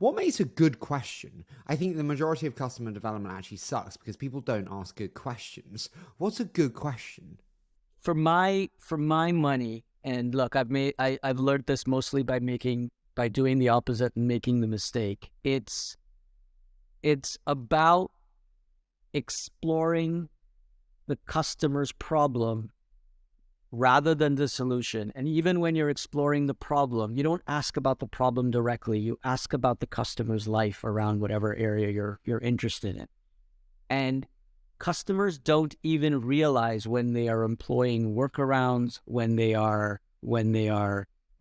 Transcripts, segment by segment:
What makes a good question? I think the majority of customer development actually sucks because people don't ask good questions. What's a good question? For my money, and look, I've learned this mostly by doing the opposite and making the mistake. It's about exploring the customer's problem rather than the solution. And even when you're exploring the problem, you don't ask about the problem directly. You ask about the customer's life around whatever area you're interested in. And customers don't even realize when they are employing workarounds, when they are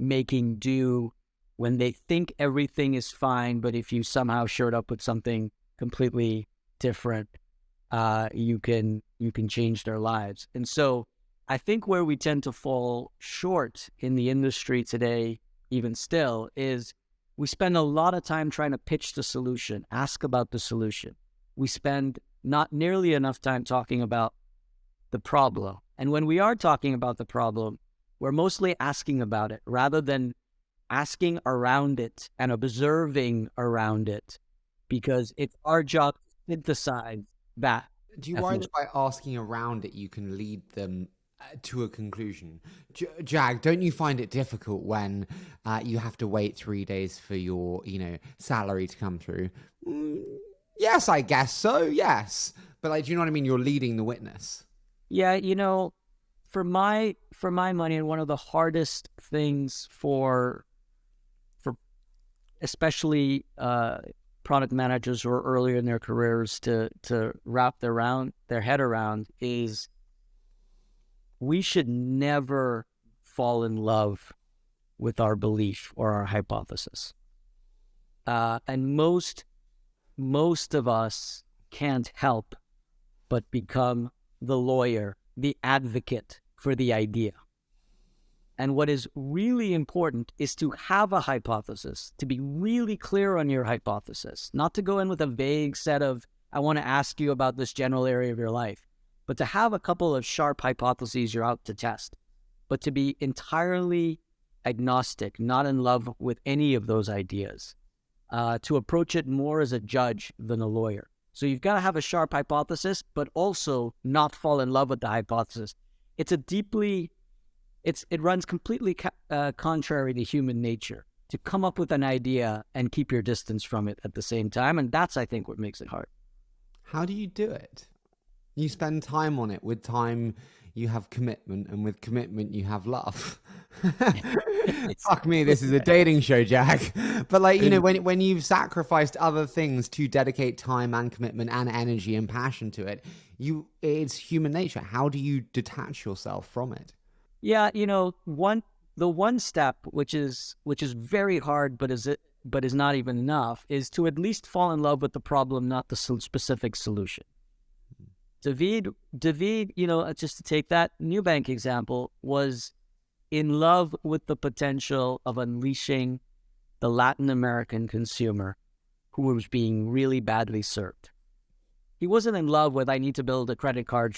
making do, when they think everything is fine, but if you somehow showed up with something completely different, you can change their lives. And so I think where we tend to fall short in the industry today, even still, is we spend a lot of time trying to pitch the solution, ask about the solution. We spend not nearly enough time talking about the problem. And when we are talking about the problem, we're mostly asking about it rather than asking around it and observing around it, because it's our job to synthesize that. Do you worry that by asking around it, you can lead them to a conclusion? Jag, don't you find it difficult when you have to wait 3 days for your, salary to come through? Yes, I guess so. Yes, but do you know what I mean? You're leading the witness. Yeah, for my money, and one of the hardest things for especially product managers who are earlier in their careers to wrap their head around is we should never fall in love with our belief or our hypothesis. And most of us can't help but become the lawyer, the advocate for the idea. And what is really important is to have a hypothesis, to be really clear on your hypothesis, not to go in with a vague set of, I want to ask you about this general area of your life, but to have a couple of sharp hypotheses you're out to test, but to be entirely agnostic, not in love with any of those ideas, to approach it more as a judge than a lawyer. So you've got to have a sharp hypothesis, but also not fall in love with the hypothesis. It runs completely contrary to human nature to come up with an idea and keep your distance from it at the same time. And that's, I think, what makes it hard. How do you do it? You spend time on it. With time, you have commitment, and with commitment, you have love. Fuck me, this is a dating show, Jack. But when you've sacrificed other things to dedicate time and commitment and energy and passion to it, it's human nature. How do you detach yourself from it? Yeah, the one step, which is very hard, but is not even enough, is to at least fall in love with the problem, not the specific solution. David, just to take that Nubank example, was in love with the potential of unleashing the Latin American consumer who was being really badly served. He wasn't in love with, I need to build a credit card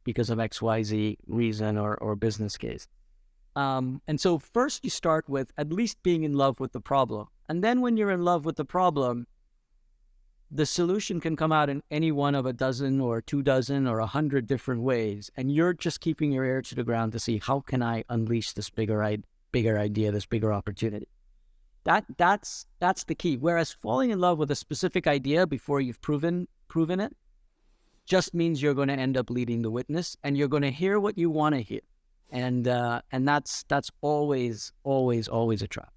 because of XYZ reason or business case. And so first you start with at least being in love with the problem. And then when you're in love with the problem, the solution can come out in any one of a dozen or 24 or 100 different ways. And you're just keeping your ear to the ground to see, how can I unleash this bigger idea, this bigger opportunity? That's the key. Whereas falling in love with a specific idea before you've proven it just means you're going to end up leading the witness, and you're going to hear what you want to hear. And that's always a trap.